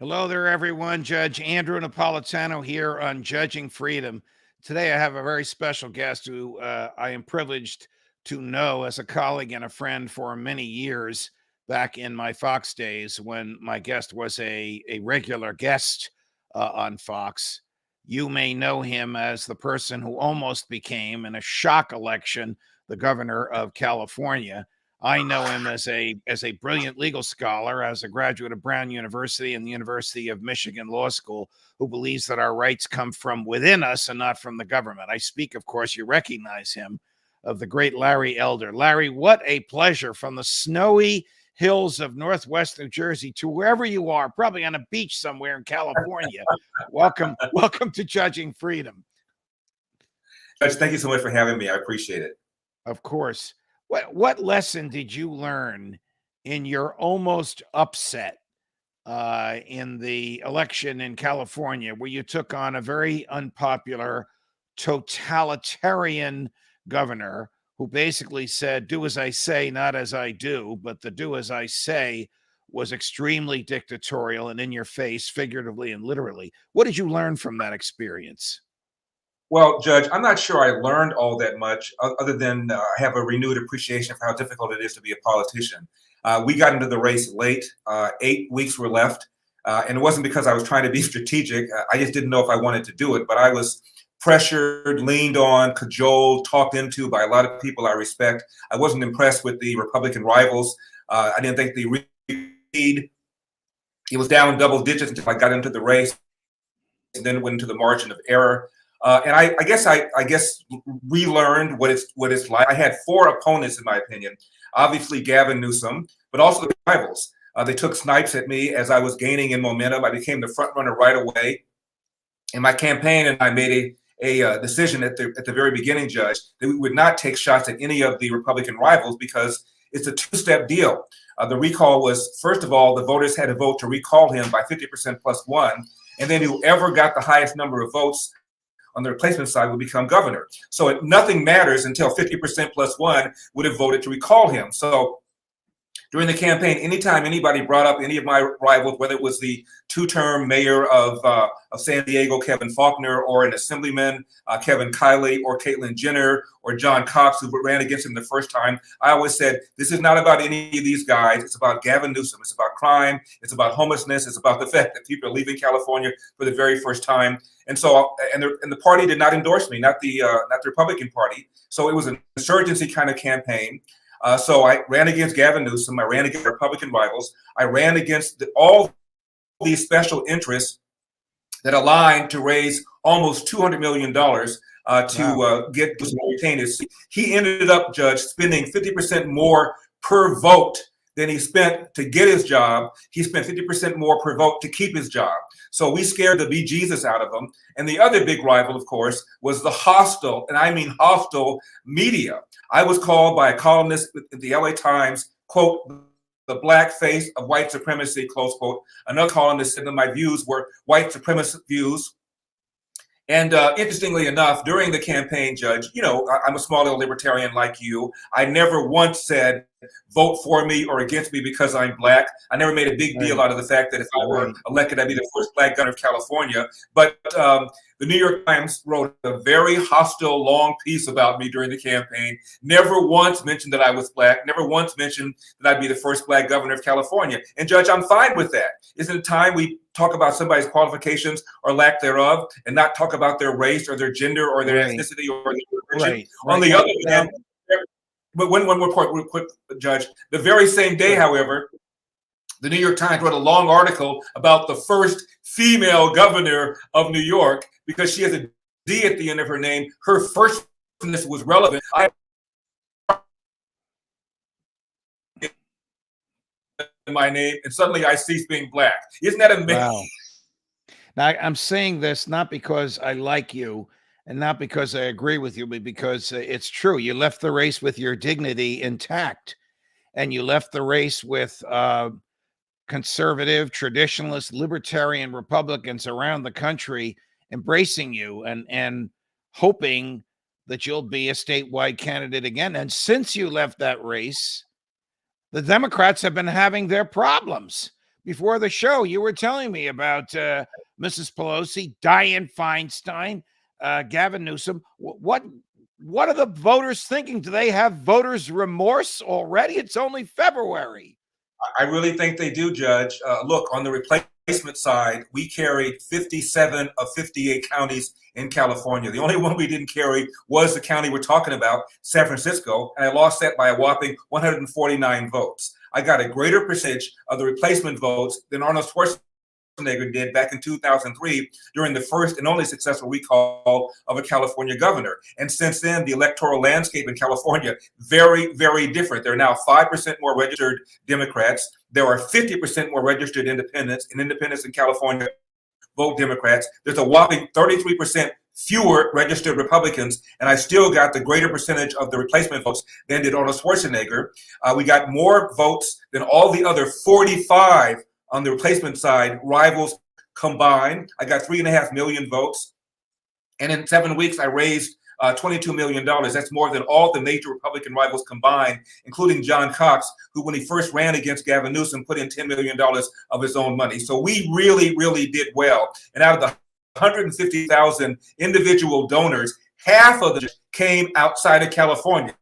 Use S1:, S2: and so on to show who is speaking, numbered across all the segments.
S1: Hello there, everyone. Judge Andrew Napolitano here on Judging Freedom. Today, I have a very special guest who I am privileged to know as a colleague and a friend for many years back in my Fox days when my guest was a regular guest on Fox. You may know him as the person who almost became, in a shock election, the governor of California. I know him as a brilliant legal scholar, as a graduate of Brown University and the University of Michigan Law School, who believes that our rights come from within us and not from the government. I speak, of course, you recognize him, of the great Larry Elder. Larry, what a pleasure, from the snowy hills of Northwest New Jersey to wherever you are, probably on a beach somewhere in California. Welcome to Judging Freedom.
S2: Judge, thank you so much for having me. I appreciate it.
S1: Of course. What lesson did you learn in your almost upset in the election in California, where you took on a very unpopular, totalitarian governor who basically said, do as I say, not as I do, but the do as I say was extremely dictatorial and in your face, figuratively and literally. What did you learn from that experience?
S2: Well, Judge, I'm not sure I learned all that much other than I have a renewed appreciation for how difficult it is to be a politician. We got into the race late. 8 weeks were left. And it wasn't because I was trying to be strategic. I just didn't know if I wanted to do it. But I was pressured, leaned on, cajoled, talked into by a lot of people I respect. I wasn't impressed with the Republican rivals. I didn't think the lead, it was down double digits until I got into the race, and then went into the margin of error. And I guess we learned what it's like. I had 4 opponents, in my opinion. Obviously, Gavin Newsom, but also the rivals. They took snipes at me as I was gaining in momentum. I became the front runner right away. In my campaign, and I made a decision at the very beginning, Judge, that we would not take shots at any of the Republican rivals because it's a 2-step deal. The recall was, first of all, the voters had to vote to recall him by 50% plus 1, and then whoever got the highest number of votes on the replacement side would become governor. So nothing matters until 50% plus 1 would have voted to recall him. So during the campaign, anytime anybody brought up any of my rivals, whether it was the 2-term mayor of San Diego, Kevin Faulconer, or an assemblyman, Kevin Kiley, or Caitlyn Jenner, or John Cox, who ran against him the first time, I always said, this is not about any of these guys. It's about Gavin Newsom. It's about crime. It's about homelessness. It's about the fact that people are leaving California for the very first time. And so, and the party did not endorse me, not the Republican Party. So it was an insurgency kind of campaign. So I ran against Gavin Newsom. I ran against Republican rivals. I ran against all these special interests that aligned to raise almost $200 million to get Newsom to retain his seat. He ended up, Judge, spending 50% more per vote than he spent to get his job. He spent 50% more per vote to keep his job. So we scared the bejesus out of him. And the other big rival, of course, was the hostile, and I mean hostile, media. I was called by a columnist at the LA Times, quote, the black face of white supremacy, close quote. Another columnist said that my views were white supremacist views. And interestingly enough, during the campaign, Judge, you know, I'm a small little libertarian like you. I never once said, vote for me or against me because I'm black. I never made a big deal out of the fact that if I were elected, I'd be the first black governor of California. But the New York Times wrote a very hostile, long piece about me during the campaign. Never once mentioned that I was black. Never once mentioned that I'd be the first black governor of California. And Judge, I'm fine with that. Isn't it time we talk about somebody's qualifications or lack thereof and not talk about their race or their gender or their ethnicity or their religion? On the other hand, but one more point, real quick, Judge. The very same day, however, the New York Times wrote a long article about the first female governor of New York because she has a D at the end of her name. Her firstness was relevant. My name, and suddenly I cease being black. Isn't that amazing?
S1: Wow. Now, I'm saying this not because I like you and not because I agree with you, but because it's true. You left the race with your dignity intact, and you left the race with conservative, traditionalist, libertarian Republicans around the country embracing you and hoping that you'll be a statewide candidate again. And since you left that race, the Democrats have been having their problems before the show, you were telling me about Mrs. Pelosi, Dianne Feinstein, Gavin Newsom. What are the voters thinking? Do they have voters' remorse already? It's only February.
S2: I really think they do, Judge. Look, on the replacement side, we carried 57 of 58 counties in California. The only one we didn't carry was the county we're talking about, San Francisco, and I lost that by a whopping 149 votes. I got a greater percentage of the replacement votes than Arnold Schwarzenegger did back in 2003 during the first and only successful recall of a California governor. And since then, the electoral landscape in California, very, very different. There are now 5% more registered Democrats. There are 50% more registered independents, and independents in California vote Democrats. There's a whopping 33% fewer registered Republicans, and I still got the greater percentage of the replacement votes than did Arnold Schwarzenegger. We got more votes than all the other 45 on the replacement side rivals combined. I got 3.5 million votes, and in 7 weeks, I raised $22 million. That's more than all the major Republican rivals combined, including John Cox, who, when he first ran against Gavin Newsom, put in $10 million of his own money. So we really, really did well. And out of the 150,000 individual donors, half of them came outside of California.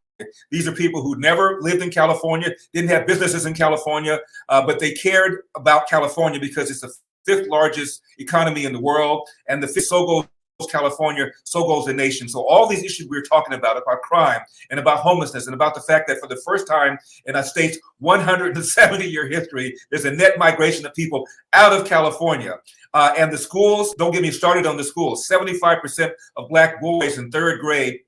S2: These are people who never lived in California, didn't have businesses in California, but they cared about California because it's the fifth largest economy in the world, and the fifth so goes California, so goes the nation. So all these issues we're talking about crime and about homelessness and about the fact that for the first time in a state's 170-year history, there's a net migration of people out of California. And the schools, don't get me started on the schools. 75% of Black boys in third grade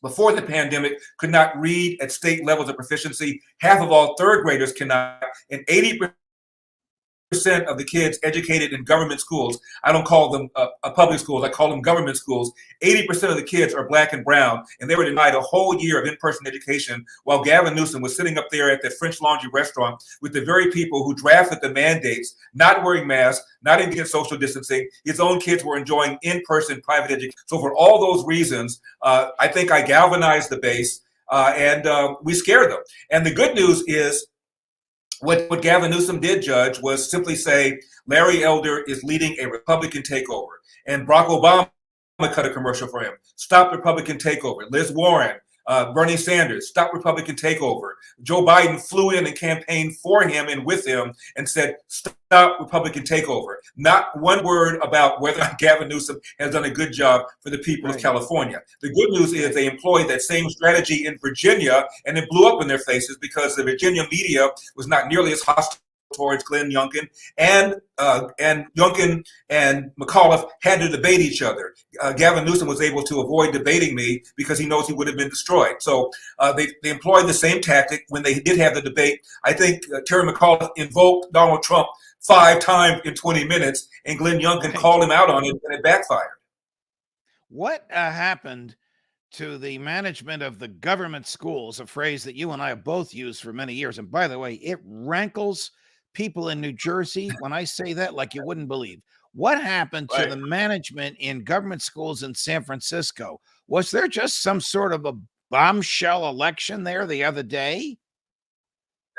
S2: before the pandemic could not read at state levels of proficiency. Half of all third graders cannot, and 80% of the kids educated in government schools, I don't call them public schools, I call them government schools, 80% of the kids are Black and brown, and they were denied a whole year of in-person education while Gavin Newsom was sitting up there at the French Laundry restaurant with the very people who drafted the mandates, not wearing masks, not against social distancing. His own kids were enjoying in-person private education. So for all those reasons, I think I galvanized the base and we scared them. And the good news is, what Gavin Newsom did, Judge, was simply say Larry Elder is leading a Republican takeover. And Barack Obama cut a commercial for him. Stop Republican takeover. Liz Warren, Bernie Sanders, stop Republican takeover. Joe Biden flew in and campaigned for him and with him and said, stop Republican takeover. Not one word about whether Gavin Newsom has done a good job for the people of California. The good news is they employed that same strategy in Virginia, and it blew up in their faces because the Virginia media was not nearly as hostile towards Glenn Youngkin, and Youngkin and McAuliffe had to debate each other. Gavin Newsom was able to avoid debating me because he knows he would have been destroyed. So they employed the same tactic when they did have the debate. I think Terry McAuliffe invoked Donald Trump 5 times in 20 minutes, and Glenn Youngkin called him out on it, and it backfired.
S1: What happened to the management of the government schools, a phrase that you and I have both used for many years? And by the way, it rankles people in New Jersey when I say that, like you wouldn't believe. What happened to the management in government schools in San Francisco? Was there just some sort of a bombshell election there the other day?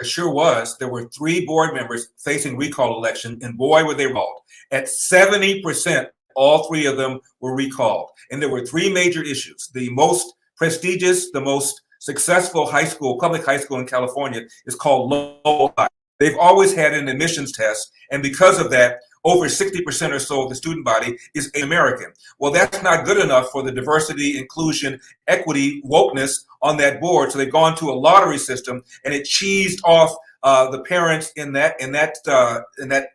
S2: There sure was. There were 3 board members facing recall election, and boy, were they recalled. At 70%, all 3 of them were recalled. And there were 3 major issues. The most prestigious, the most successful high school, public high school in California is called Lowell High. They've always had an admissions test, and because of that, over 60% or so of the student body is American. Well, that's not good enough for the diversity, inclusion, equity, wokeness on that board. So they've gone to a lottery system, and it cheesed off the parents in that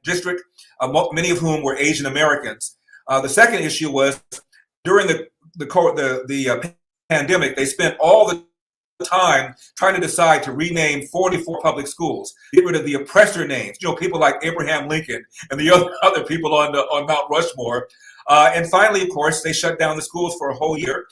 S2: district, many of whom were Asian Americans. The second issue was during the pandemic, they spent all the time trying to decide to rename 44 public schools, get rid of the oppressor names, people like Abraham Lincoln and the other people on Mount Rushmore. And finally, of course, they shut down the schools for a whole year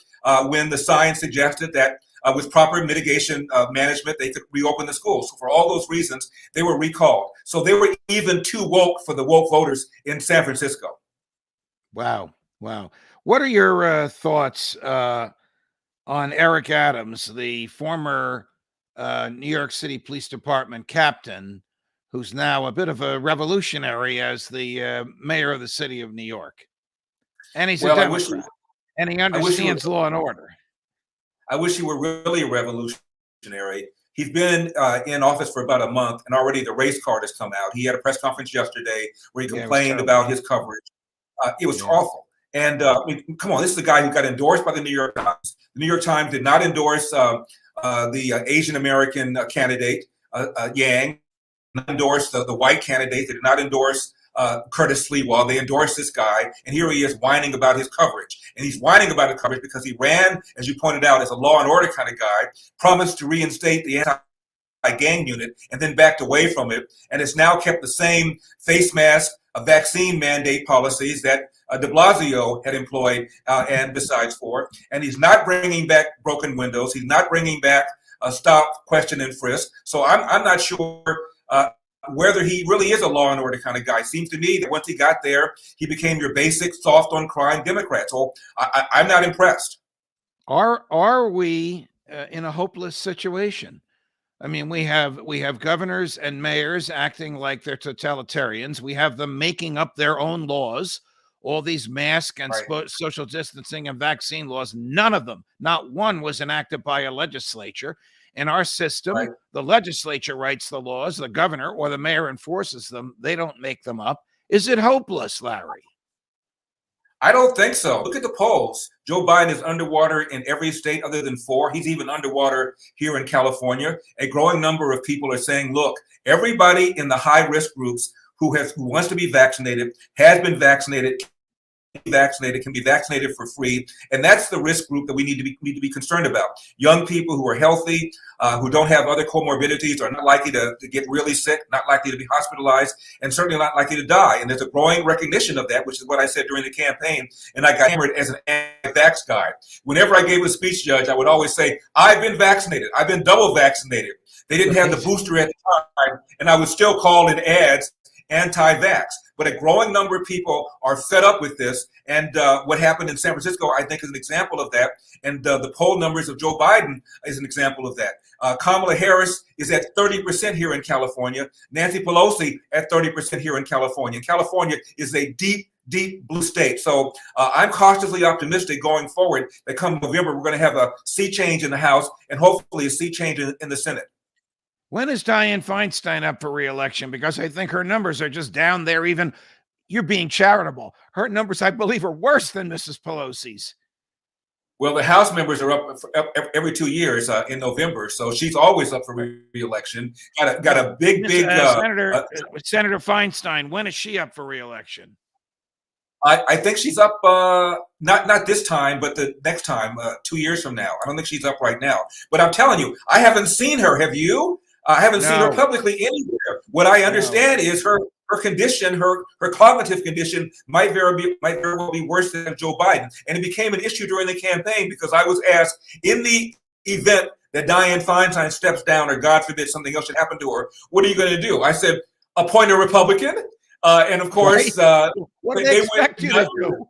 S2: when the science suggested that with proper mitigation management, they could reopen the schools. So for all those reasons, they were recalled. So they were even too woke for the woke voters in San Francisco.
S1: Wow. What are your thoughts on Eric Adams, the former New York City Police Department captain, who's now a bit of a revolutionary as the mayor of the city of New York. And he's a Democrat. And he understands law and order.
S2: I wish he were really a revolutionary. He's been in office for about a month, and already the race card has come out. He had a press conference yesterday where he complained about his coverage. It was awful. And I mean, come on, this is the guy who got endorsed by the New York Times. The New York Times did not endorse the Asian American candidate, Yang, not endorse the white candidate. They did not endorse Curtis Sliwa. They endorsed this guy, and here he is whining about his coverage. And he's whining about his coverage because he ran, as you pointed out, as a law and order kind of guy, promised to reinstate the anti-gang unit, and then backed away from it, and has now kept the same face mask, vaccine mandate policies that de Blasio had employed and besides for. And he's not bringing back broken windows. He's not bringing back stop, question, and frisk. So I'm not sure whether he really is a law and order kind of guy. Seems to me that once he got there, he became your basic soft on crime Democrat. So I'm not impressed.
S1: Are we in a hopeless situation? I mean, we have governors and mayors acting like they're totalitarians. We have them making up their own laws, all these mask and social distancing and vaccine laws. None of them, not one, was enacted by a legislature. In our system, the legislature writes the laws, the governor or the mayor enforces them. They don't make them up. Is it hopeless, Larry?
S2: I don't think so. Look at the polls. Joe Biden is underwater in every state other than 4. He's even underwater here in California. A growing number of people are saying, look, everybody in the high risk groups who wants to be vaccinated, has been vaccinated, can be vaccinated for free, and that's the risk group that we need to be concerned about. Young people who are healthy, who don't have other comorbidities, are not likely to get really sick, not likely to be hospitalized, and certainly not likely to die. And there's a growing recognition of that, which is what I said during the campaign. And I got hammered as an anti-vax guy. Whenever I gave a speech, Judge, I would always say, I've been vaccinated. I've been double vaccinated. They didn't have the booster at the time, and I would still call in ads anti-vax. But a growing number of people are fed up with this. And what happened in San Francisco, I think, is an example of that. And the poll numbers of Joe Biden is an example of that. Kamala Harris is at 30% here in California. Nancy Pelosi at 30% here in California. California is a deep blue state. So I'm cautiously optimistic going forward that come November, we're going to have a sea change in the House and hopefully a sea change in the Senate.
S1: When is Dianne Feinstein up for re-election? Because I think her numbers are just down there. Even you're being charitable. Her numbers, I believe, are worse than Mrs. Pelosi's.
S2: Well, the House members are up every 2 years in November, so she's always up for re-election. Got a big
S1: Senator Feinstein. When is she up for re-election?
S2: I think she's up not this time, but the next time, 2 years from now. I don't think she's up right now. But I'm telling you, I haven't seen her. Have you? I haven't seen her publicly anywhere. What I understand is her condition, her cognitive condition might very well be worse than Joe Biden. And it became an issue during the campaign because I was asked, in the event that Dianne Feinstein steps down or God forbid something else should happen to her, what are you going to do? I said, appoint a Republican. And of course,
S1: what do they expect you to do?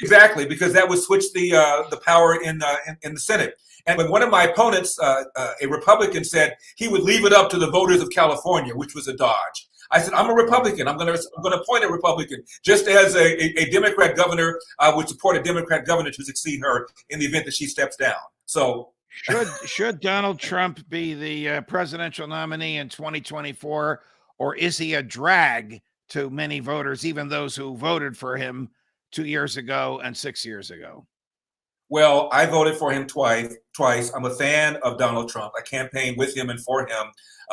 S2: Exactly, because that would switch the power in the Senate. And when one of my opponents, a Republican, said he would leave it up to the voters of California, which was a dodge. I said, I'm a Republican. I'm going to appoint a Republican, just as a Democrat governor would support a Democrat governor to succeed her in the event that she steps down. So
S1: should Donald Trump be the presidential nominee in 2024, or is he a drag to many voters, even those who voted for him 2 years ago and 6 years ago?
S2: Well, I voted for him twice. I'm a fan of Donald Trump. I campaigned with him and for him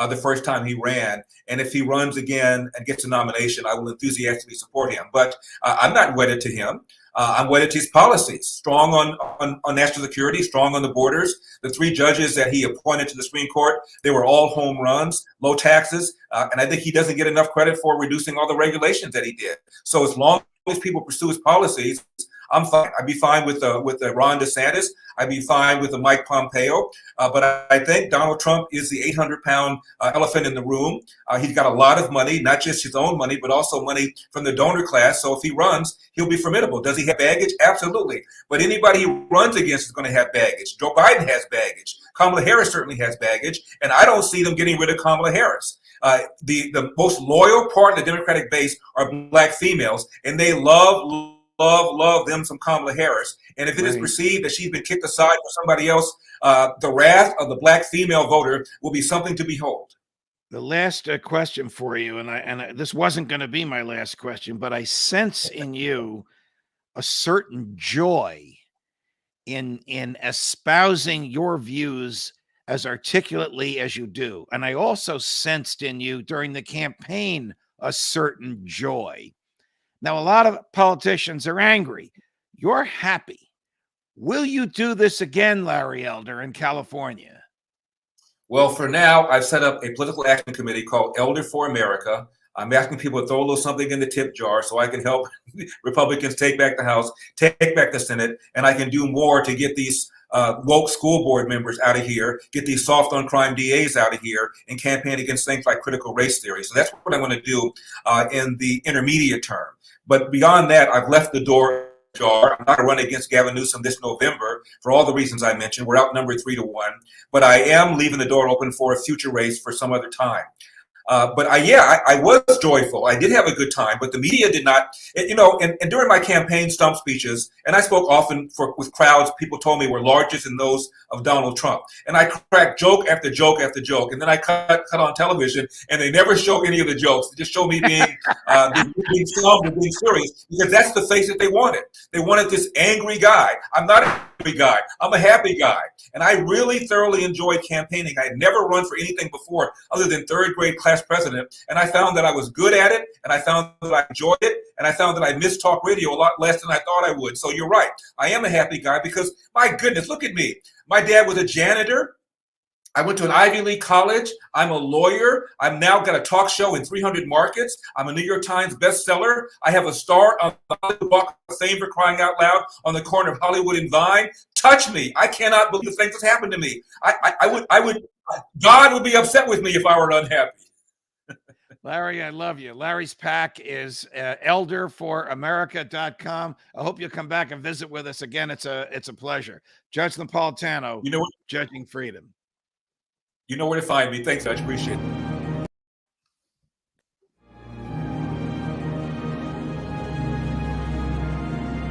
S2: the first time he ran. And if he runs again and gets a nomination, I will enthusiastically support him. But I'm not wedded to him. I'm wedded to his policies, strong on national security, strong on the borders. The 3 judges that he appointed to the Supreme Court, they were all home runs, low taxes. And I think he doesn't get enough credit for reducing all the regulations that he did. So as long as people pursue his policies, I'm fine. I'd be fine with Ron DeSantis. I'd be fine with Mike Pompeo. But I think Donald Trump is the 800-pound elephant in the room. He's got a lot of money, not just his own money, but also money from the donor class. So if he runs, he'll be formidable. Does he have baggage? Absolutely. But anybody he runs against is going to have baggage. Joe Biden has baggage. Kamala Harris certainly has baggage. And I don't see them getting rid of Kamala Harris. The most loyal part of the Democratic base are black females, and they love them some Kamala Harris. And if it is perceived that she's been kicked aside for somebody else, the wrath of the black female voter will be something to behold.
S1: The last question for you, this wasn't going to be my last question, but I sense in you a certain joy in espousing your views as articulately as you do. And I also sensed in you during the campaign a certain joy. Now, a lot of politicians are angry. You're happy. Will you do this again, Larry Elder, in California?
S2: Well, for now, I've set up a political action committee called Elder for America. I'm asking people to throw a little something in the tip jar so I can help Republicans take back the House, take back the Senate, and I can do more to get these woke school board members out of here, get these soft on crime DAs out of here, and campaign against things like critical race theory. So that's what I'm going to do in the intermediate term. But beyond that, I've left the door ajar. I'm not going to run against Gavin Newsom this November for all the reasons I mentioned. We're outnumbered 3-1, but I am leaving the door open for a future race for some other time. But I was joyful. I did have a good time, but the media did not, and during my campaign stump speeches, and I spoke often with crowds people told me were larger than those of Donald Trump. And I cracked joke after joke after joke. And then I cut on television and they never show any of the jokes. They just show me being somber, being serious, because that's the face that they wanted. They wanted this angry guy. I'm not an angry guy. I'm a happy guy. And I really thoroughly enjoyed campaigning. I had never run for anything before other than third grade class president. And I found that I was good at it. And I found that I enjoyed it. And I found that I missed talk radio a lot less than I thought I would. So you're right. I am a happy guy because, my goodness, look at me. My dad was a janitor. I went to an Ivy League college. I'm a lawyer. I've now got a talk show in 300 markets. I'm a New York Times bestseller. I have a star on the Hollywood Walk of Fame, for crying out loud, on the corner of Hollywood and Vine. Touch me. I cannot believe the things that's happened to me. God would be upset with me if I were unhappy.
S1: Larry, I love you. Larry's PAC is elderforamerica.com. I hope you'll come back and visit with us again. It's a pleasure. Judge Napolitano, Judging Freedom.
S2: You know where to find me. Thanks, I appreciate it.